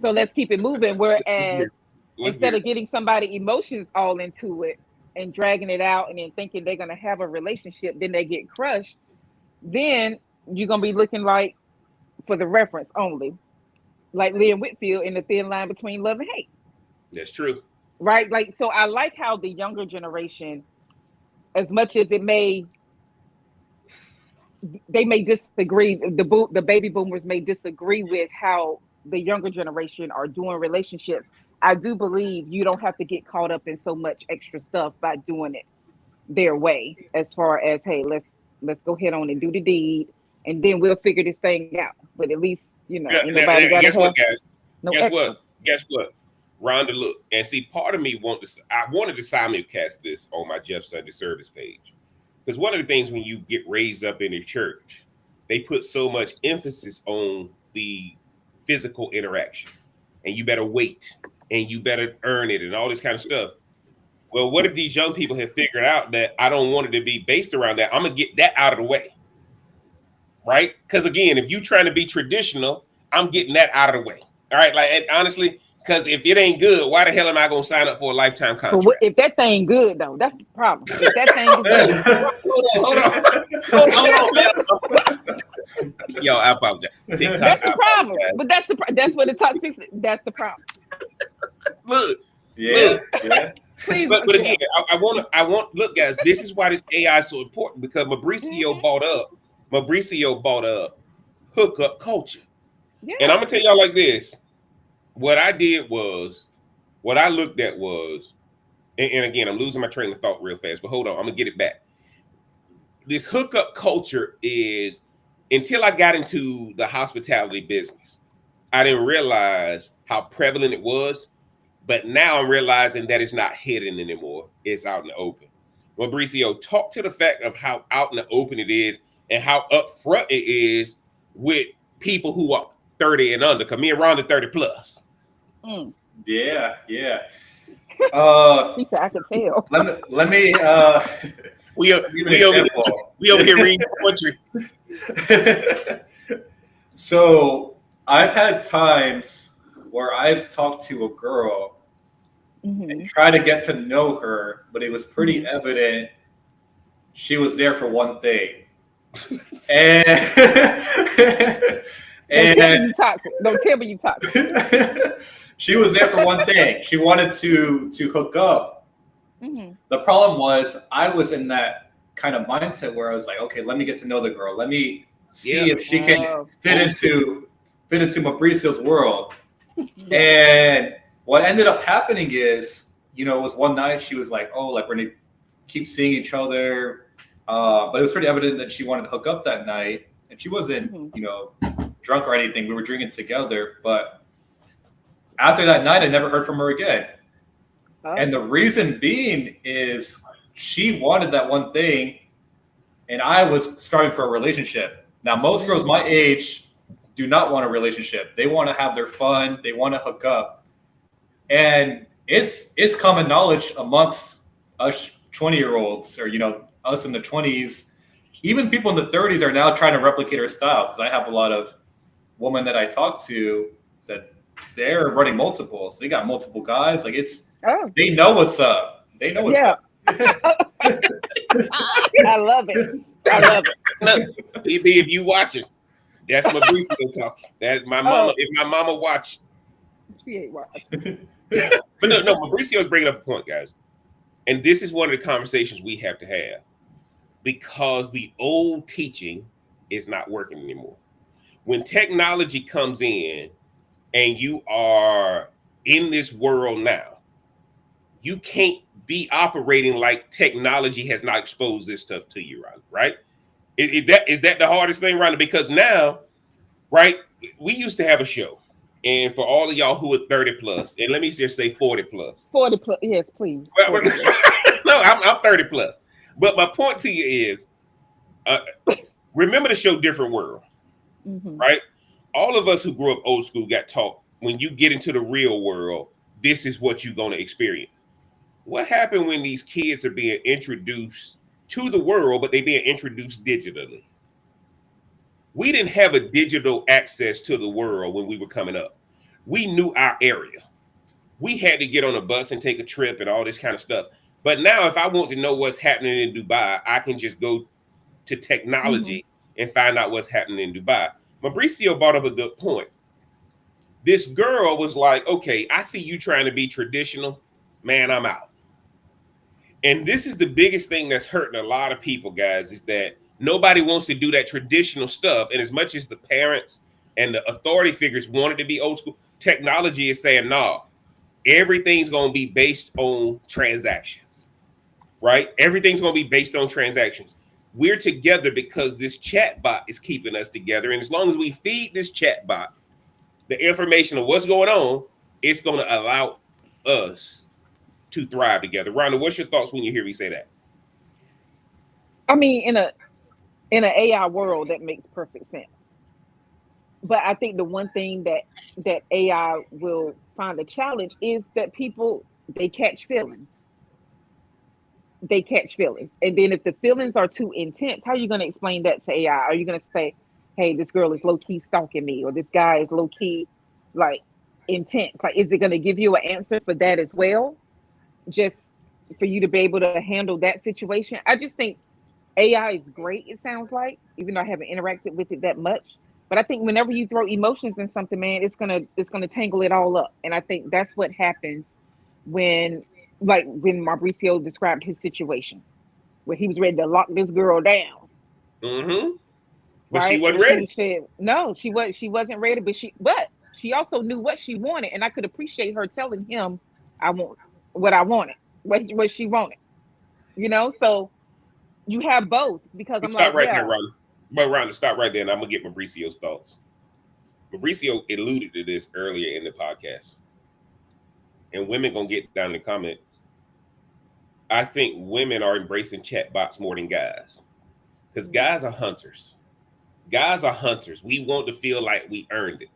So let's keep it moving. Whereas instead of getting somebody emotions all into it and dragging it out and then thinking they're gonna have a relationship, then they get crushed, then you're gonna be looking like, for the reference only, like Liam Whitfield in The Thin Line Between Love and Hate. That's true. Right? Like, so I like how the younger generation, as much as they may disagree, the baby boomers may disagree with how the younger generation are doing relationships, I do believe you don't have to get caught up in so much extra stuff by doing it their way. As far as, hey, let's go ahead on and do the deed, and then we'll figure this thing out. But at least ain't nobody got to Guess what, have guys? no Guess extra. what? Guess what? Rhonda, look, and see, part of me I wanted to simulcast this on my Jeff Sunday service page, because one of the things when you get raised up in a church, they put so much emphasis on the physical interaction, and you better wait, and you better earn it, and all this kind of stuff. Well, what if these young people have figured out that I don't want it to be based around that? I'm gonna get that out of the way, right? Because again, if you trying to be traditional, I'm getting that out of the way. All right, like, and honestly, because if it ain't good, why the hell am I gonna sign up for a lifetime contract? But if that thing good though, that's the problem. If that thing is good, hold on. Yo, I apologize. TikTok, that's the problem. But that's what the toxicity. That's the problem. Look, Yeah. Please, but again, I want. Look, guys, this is why this AI is so important, because Mauricio bought up hookup culture, and I'm gonna tell y'all like this. What I did was, what I looked at was, and again, I'm losing my train of thought real fast, but hold on, I'm gonna get it back. This hookup culture is, until I got into the hospitality business, I didn't realize how prevalent it was. But now I'm realizing that it's not hidden anymore. It's out in the open. Mauricio, talk to the fact of how out in the open it is and how upfront it is with people who are 30 and under. Because me and Ron are 30 plus. Yeah. He said I could tell. Let me we over here reading poetry. So I've had times where I've talked to a girl and try to get to know her, but it was pretty evident she was there for one thing. And Don't tell me you toxic. She was there for one thing. She wanted to hook up. The problem was I was in that kind of mindset where I was like, okay, let me get to know the girl. Let me see if she can fit into Mauricio's world. And what ended up happening is, it was one night she was like, oh, like we're gonna keep seeing each other. But it was pretty evident that she wanted to hook up that night. And she wasn't, drunk or anything. We were drinking together. But after that night, I never heard from her again. And the reason being is she wanted that one thing, and I was starting for a relationship. Now, most girls my age do not want a relationship. They want to have their fun. They want to hook up. And it's common knowledge amongst us 20-year-olds or, us in the 20s. Even people in the 30s are now trying to replicate our style, because I have a lot of women that I talk to that they're running multiples. They got multiple guys. Like they know what's up. They know what's up. I love it. Look, if you watch it, that's Mauricio talking. That my mama. If my mama watched, she ain't watching. But no, Mauricio's bringing up a point, guys, and this is one of the conversations we have to have, because the old teaching is not working anymore. When technology comes in, and you are in this world now, you can't be operating like technology has not exposed this stuff to you, right? Is that the hardest thing, Rhonda? Because now, right, we used to have a show, and for all of y'all who are 30 plus, and let me just say 40 plus. 40 plus, yes, please. Well, no, I'm 30 plus. But my point to you is, remember the show Different World, right? All of us who grew up old school got taught, when you get into the real world, this is what you're going to experience. What happened when these kids are being introduced to the world, but they're being introduced digitally? We didn't have a digital access to the world when we were coming up. We knew our area. We had to get on a bus and take a trip and all this kind of stuff. But now if I want to know what's happening in Dubai, I can just go to technology and find out what's happening in Dubai. Mauricio brought up a good point. This girl was like, okay, I see you trying to be traditional. Man, I'm out. And this is the biggest thing that's hurting a lot of people, guys, is that nobody wants to do that traditional stuff. And as much as the parents and the authority figures wanted to be old school. Technology is saying, nah, everything's going to be based on transactions, right? Everything's going to be based on transactions. We're together because this chat bot is keeping us together. And as long as we feed this chat bot the information of what's going on, it's going to allow us to thrive together. Rhonda, what's your thoughts when you hear me say that? I mean, in an AI world, that makes perfect sense. But I think the one thing that AI will find a challenge is that people, they catch feelings. They catch feelings. And then if the feelings are too intense, how are you going to explain that to AI? Are you going to say, hey, this girl is low key stalking me, or this guy is low key like intense? Like, is it going to give you an answer for that as well? Just for you to be able to handle that situation? I just think AI is great, it sounds like, even though I haven't interacted with it that much. But I think whenever you throw emotions in something, man, it's gonna tangle it all up. And I think that's what happens when, like when Mauricio described his situation, where he was ready to lock this girl down, Mm-hmm. But she right? wasn't And ready. she said no, she wasn't ready, but she also knew what she wanted, and I could appreciate her telling him, I want what I wanted, what she wanted, So you have both, because But I'm stop like, right there, yeah. Rhonda. But Rhonda, stop right there, and I'm gonna get Mauricio's thoughts. Mauricio alluded to this earlier in the podcast, and women gonna get down in the comment. I think women are embracing chatbots more than guys, because guys are hunters. Guys are hunters. We want to feel like we earned it.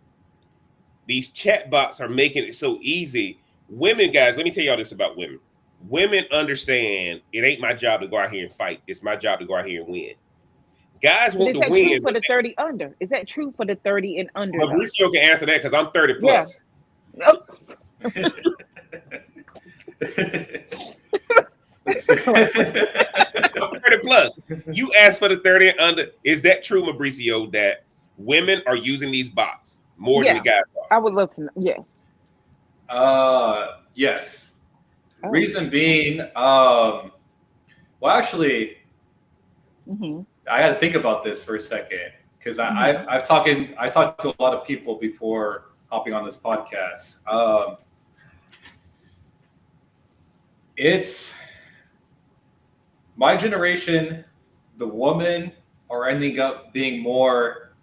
These chatbots are making it so easy. Women, guys, let me tell y'all this about women. Women understand it ain't my job to go out here and fight. It's my job to go out here and win. Guys But want is to that true win, for but the 30 under? Is that true for the 30 and under though? Mauricio can answer that because I'm 30 Yeah. plus. Oh. I'm 30 plus. You asked for the 30 and under. Is that true, Mauricio, that women are using these bots more than the Yeah. guys are? I would love to know. Yeah. Yes. Oh. Reason being, actually, I had to think about this for a second, because I talked to a lot of people before hopping on this podcast. It's my generation. The women are ending up being more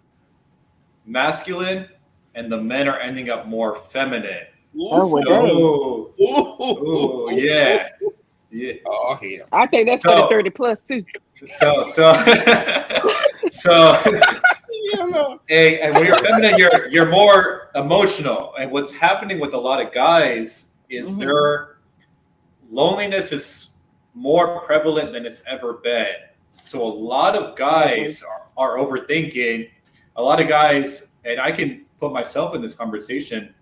masculine, and the men are ending up more feminine. Oh, well, dang. Oh, yeah. Yeah. Oh, hell. I think that's for the 30 plus too. So Yeah, no. and when you're feminine, you're more emotional. And what's happening with a lot of guys is their loneliness is more prevalent than it's ever been. So a lot of guys are overthinking. A lot of guys, and I can put myself in this conversation,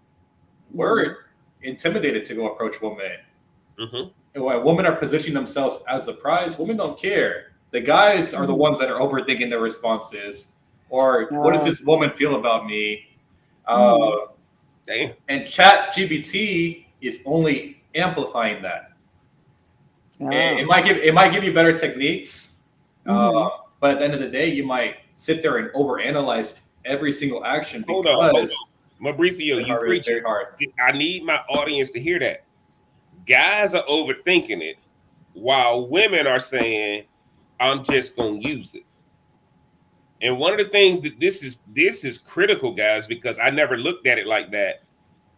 we're intimidated to go approach women. And when women are positioning themselves as a prize, women don't care. The guys are the ones that are overthinking their responses. Or what does this woman feel about me? Damn. And ChatGPT is only amplifying that. It might give you better techniques, but at the end of the day, you might sit there and overanalyze every single action because Hold on. Mauricio, you preach very hard. I need my audience to hear that. Guys are overthinking it, while women are saying, "I'm just gonna use it." And one of the things that this is critical, guys, because I never looked at it like that.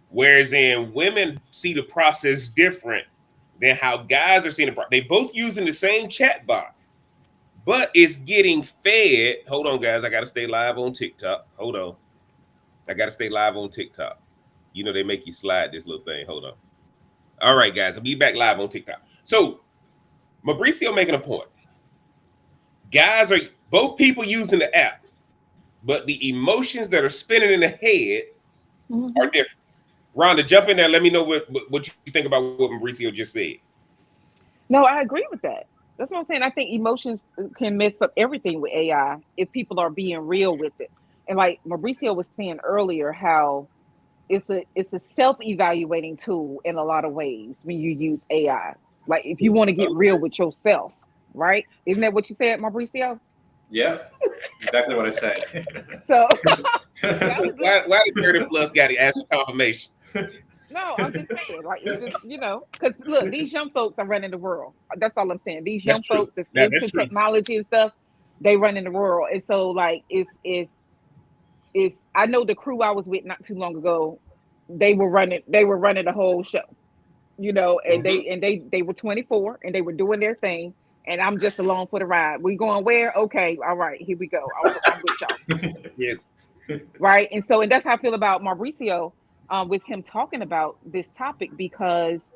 Whereas in women see the process different than how guys are seeing the process. They both using the same chat bot, but it's getting fed. Hold on, guys. I got to stay live on TikTok. Hold on. I got to stay live on TikTok. You know, they make you slide this little thing. Hold on. All right, guys. I'll be back live on TikTok. So, Mauricio making a point. Guys are both people using the app, but the emotions that are spinning in the head are different. Rhonda, jump in there. Let me know what you think about what Mauricio just said. No, I agree with that. That's what I'm saying. I think emotions can mess up everything with AI if people are being real with it. And like Mauricio was saying earlier, how it's a self-evaluating tool in a lot of ways when you use AI. Like if you want to get real with yourself, right? Isn't that what you said, Mauricio? Yeah. exactly what I said. So why the 30 plus got to ask for confirmation? no, I'm just saying, like, it's just, because look, these young folks are running the world. That's all I'm saying. These young folks that's into technology and stuff, they running the world. And so, like, it's I know the crew I was with not too long ago, they were running the whole show, and they were 24 and they were doing their thing, and I'm just along for the ride. We going where? Okay, all right, here we go. I'm with y'all. Yes. Right. And that's how I feel about Mauricio, with him talking about this topic, because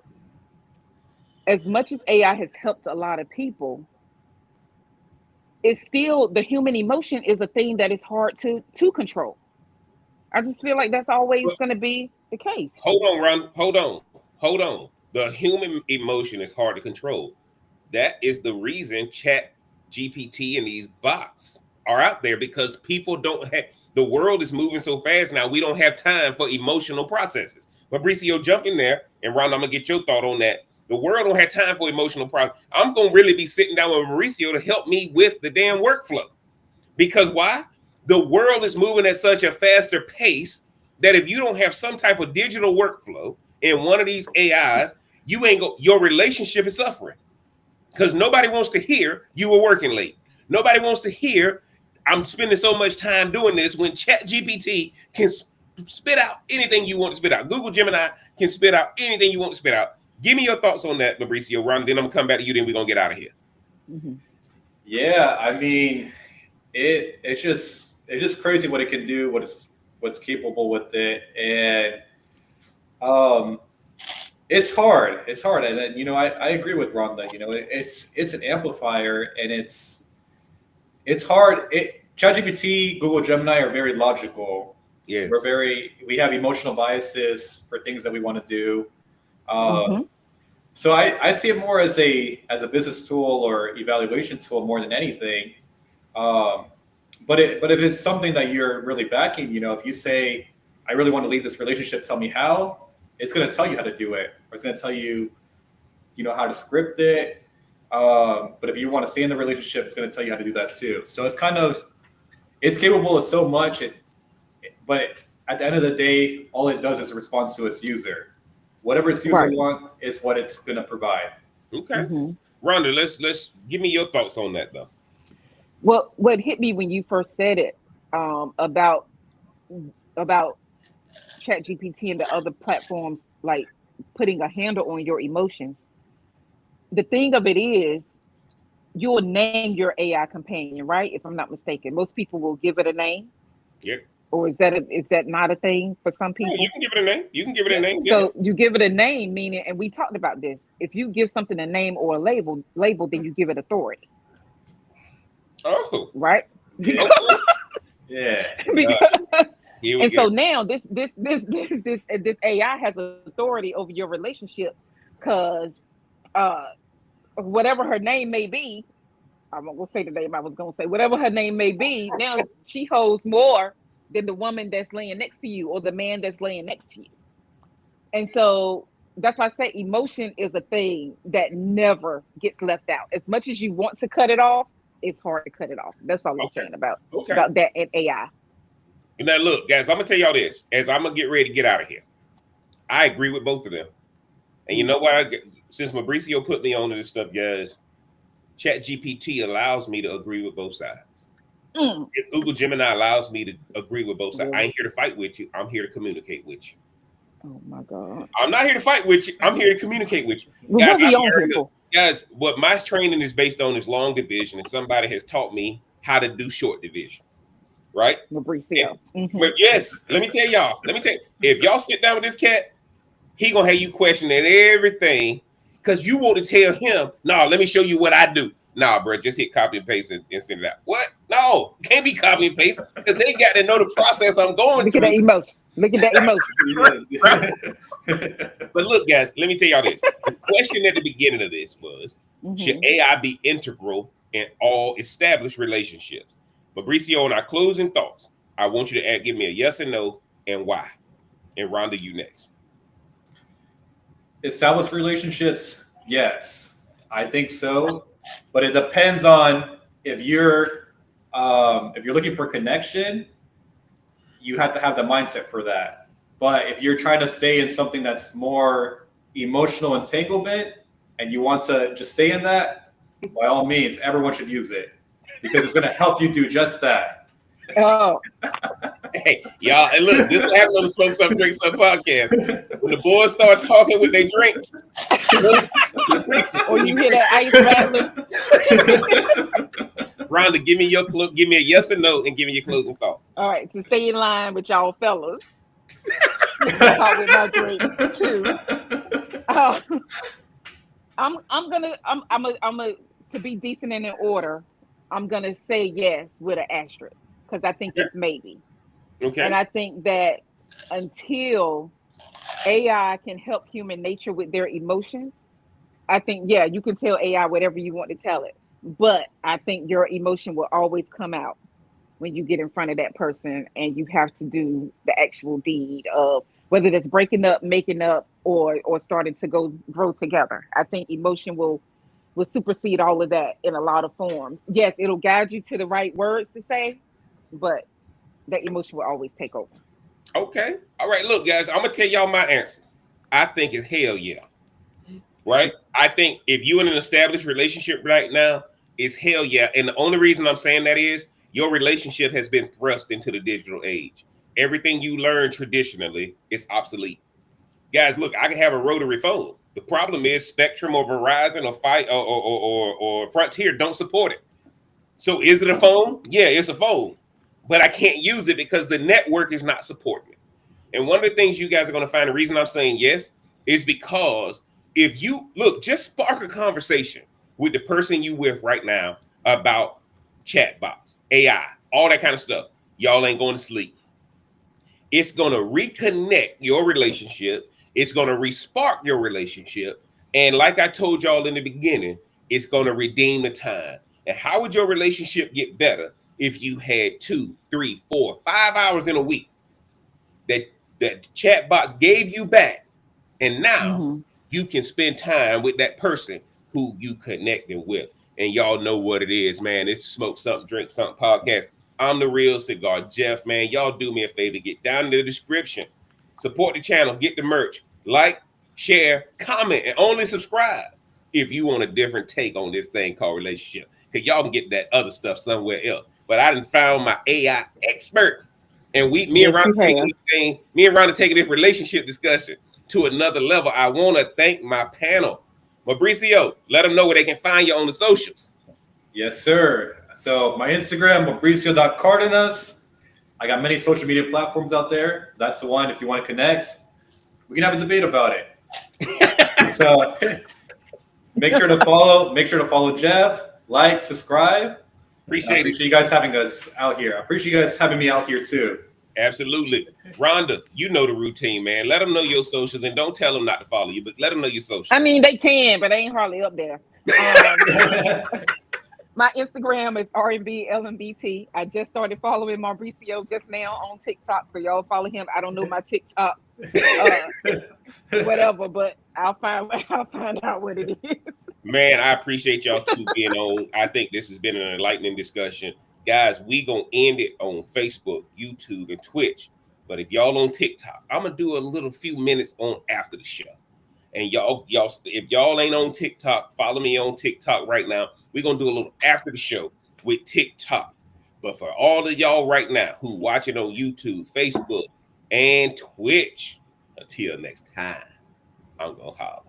as much as AI has helped a lot of people, it's still, the human emotion is a thing that is hard to control. I just feel like that's always going to be the case. Hold on, Ron. Hold on. The human emotion is hard to control. That is the reason ChatGPT and these bots are out there, because people don't have, the world is moving so fast now, we don't have time for emotional processes. Mauricio, jump in there, and Ron, I'm gonna get your thought on that. The world don't have time for emotional process. I'm gonna really be sitting down with Mauricio to help me with the damn workflow. Because why? The world is moving at such a faster pace that if you don't have some type of digital workflow in one of these AIs, your relationship is suffering. Because nobody wants to hear you were working late. Nobody wants to hear I'm spending so much time doing this, when ChatGPT can spit out anything you want to spit out. Google Gemini can spit out anything you want to spit out. Give me your thoughts on that, Mauricio. Ron, then I'm gonna come back to you, then we're gonna get out of here. Mm-hmm. Yeah, I mean, it's just crazy what it can do, what's capable with it, and it's hard. And I agree with Ron that it's an amplifier, and it's hard. ChatGPT, Google Gemini are very logical. Yes. We have emotional biases for things that we want to do. So I see it more as a business tool or evaluation tool more than anything. But if it's something that you're really backing, if you say, I really want to leave this relationship, tell me how, it's going to tell you how to do it. Or it's going to tell you, how to script it. But if you want to stay in the relationship, it's going to tell you how to do that too. So it's capable of so much, but at the end of the day, all it does is respond to its user. Whatever its user wants is what it's going to provide. Okay. Mm-hmm. Rhonda, let's give me your thoughts on that though. Well, what hit me when you first said it, about ChatGPT and the other platforms, like putting a handle on your emotions. The thing of it is, you'll name your AI companion, right? If I'm not mistaken, most people will give it a name. Yep. Or is that not a thing for some people? Yeah, you can give it a name. You can give it a name. So you give it a name, meaning, and we talked about this. If you give something a name or a label, then you give it authority. Oh. Right. Yeah. And so now this AI has authority over your relationship, because whatever her name may be, I'm gonna say the name I was gonna say, whatever her name may be, now she holds more than the woman that's laying next to you or the man that's laying next to you. And so that's why I say emotion is a thing that never gets left out. As much as you want to cut it off, it's hard to cut it off. That's all I'm saying about that and AI. Now look, guys, I'm gonna tell y'all this as I'm gonna get ready to get out of here. I agree with both of them. And you know what? Since Mauricio put me on to this stuff, guys, ChatGPT allows me to agree with both sides. If Google Gemini allows me to agree with both sides. I ain't here to fight with you. I'm here to communicate with you. Oh my God. I'm not here to fight with you. I'm here to communicate with you. Well, guys, what my training is based on is long division, and somebody has taught me how to do short division. Right? But yes, let me tell y'all. If y'all sit down with this cat, he gonna have you questioning everything, because you want to tell him, nah, let me show you what I do. Nah, bro, just hit copy and paste and send it out. What? No, can't be copy and paste, because they got to know the process I'm going through. Look at that emotion. But look, guys, let me tell y'all this. The question at the beginning of this was, should AI be integral in all established relationships? Mauricio, on our closing thoughts, I want you to give me a yes and no, and why. And Rhonda, you next. Established relationships, yes, I think so. But it depends on if you're if you're looking for connection, you have to have the mindset for that. But if you're trying to stay in something that's more emotional entanglement and you want to just stay in that, by all means, everyone should use it because it's going to help you do just that. Oh, Hey, y'all, and look, this is happening on the Smoke Some Drink Some podcast. When the boys start talking with their drink, or you hear that ice rattling. Rhonda, give me a yes or no, and give me your closing thoughts. All right, to stay in line with y'all fellas. Talk with my drink too. I'm gonna to be decent and in order. I'm gonna say yes with an asterisk because I think it's maybe. Okay. And I think that until AI can help human nature with their emotions, I think, yeah, you can tell AI whatever you want to tell it. But I think your emotion will always come out when you get in front of that person and you have to do the actual deed of whether that's breaking up, making up, or starting to grow together. I think emotion will supersede all of that in a lot of forms. Yes, it'll guide you to the right words to say, but that emotion will always take over. Okay. All right. Look, guys, I'm gonna tell y'all my answer. I think it's hell yeah. Right? I think if you're in an established relationship right now, it's hell yeah. And the only reason I'm saying that is your relationship has been thrust into the digital age. Everything you learned traditionally is obsolete. Guys, look, I can have a rotary phone. The problem is Spectrum or Verizon or Frontier don't support it. So is it a phone? Yeah, it's a phone. But I can't use it because the network is not supporting it. And one of the things you guys are going to find, the reason I'm saying yes, is because if you look, just spark a conversation with the person you with right now about chatbots, AI, all that kind of stuff. Y'all ain't going to sleep. It's going to reconnect your relationship. It's going to respark your relationship. And like I told y'all in the beginning, it's going to redeem the time. And how would your relationship get better if you had 2, 3, 4, 5 hours in a week that chatbots gave you back, and now you can spend time with that person who you connecting with? And y'all know what it is, man. It's Smoke Something, Drink Something podcast. I'm the real Cigar Jeff, man. Y'all do me a favor, get down in the description, support the channel, get the merch, like, share, comment, and only subscribe if you want a different take on this thing called relationship. Because y'all can get that other stuff somewhere else. But I done found my AI expert. And me and Ron are taking this relationship discussion to another level. I want to thank my panel. Mauricio, let them know where they can find you on the socials. Yes, sir. So my Instagram, mauricio.cardenas. I got many social media platforms out there. That's the one. If you want to connect, we can have a debate about it. So make sure to follow Jeff, like, subscribe. Appreciate you guys having us out here. I appreciate you guys having me out here too. Absolutely. Rhonda, you know the routine, man. Let them know your socials and don't tell them not to follow you, but let them know your socials. I mean, they can, but they ain't hardly up there. My Instagram is RNBLMBT. I just started following Mauricio just now on TikTok, so y'all follow him. I don't know my TikTok, whatever, but I'll find out what it is. Man, I appreciate y'all two being on. I think this has been an enlightening discussion. Guys, we gonna end it on Facebook, YouTube, and Twitch. But if y'all on TikTok, I'm gonna do a little few minutes on after the show. And y'all, if y'all ain't on TikTok, follow me on TikTok right now. We're gonna do a little after the show with TikTok. But for all of y'all right now who watching on YouTube, Facebook, and Twitch, until next time, I'm gonna holler.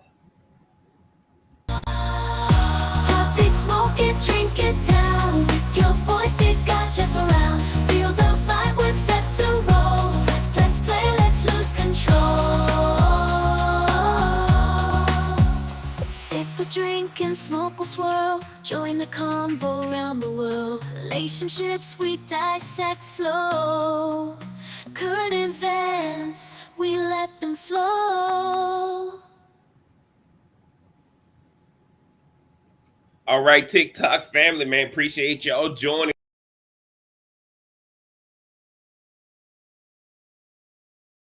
Pop it, smoke it, drink it down. With your voice, it got Jeff around. Feel the vibe, we're set to roll. Press play, let's lose control. Sip a drink and smoke will swirl. Join the convo around the world. Relationships we dissect slow. Current events, we let them flow. All right, TikTok family, man, appreciate y'all joining.